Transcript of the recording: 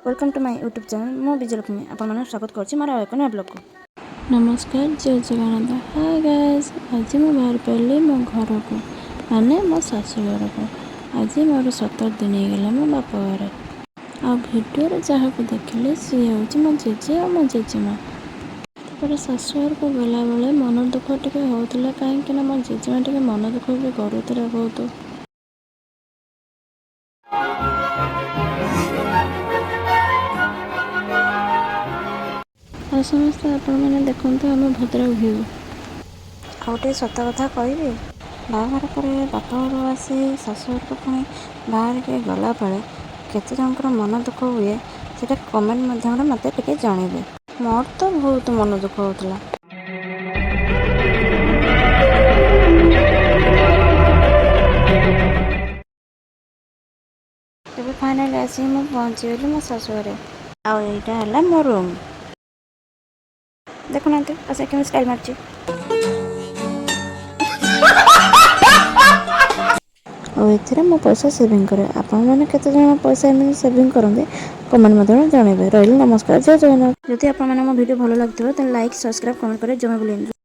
Welcome to my YouTube channel मो विजयलक्ष्मी आपण स्वागत करछि मोर एक नया ब्लॉग को। नमस्कार जय जगन्नाथ। हाय गाइस, आज मैं बाहर पड़ी मो घर को माने मो शाशु घर को। आज मोर 17 दिन होगा मो बाप घर आ भिडियो जहाँ को देखिले सी हूँ मो जेजे और मो जेजेमा। तापर शाशु घर को गला बेले मन दुख टे होता कहीं मो जेजेमा टे मन दुख भी करूला बहुत। आ समस्त आपण मैंने देखते आम भद्रक भ्यू आउटे सत कथा कहबी बाहर पर बाप घर आसी शाशु घर पुणी बाहर के गला बेले केते जनकर मन दुख हुए से कमेंट माध्यम मत टे जनइबे। मोर तो बहुत मन दुख होता। तबे फाइनली आसी मैं पहुँची गली मो शाशु घरे। आउ एटा है मो रूम देखुना आसे केम स्टाइल मारछि। और एथिरे मो पैसा सेविंग करे आपण माने केते जण पैसा एमि सेविंग करंदे कमेंट माध्यम जनइबे। रहिल नमस्कार जय जगन्नाथ। जदि आपण माने मो वीडियो भलो लागथिबो त लाइक सब्सक्राइब कमेंट करे जमा बोलें।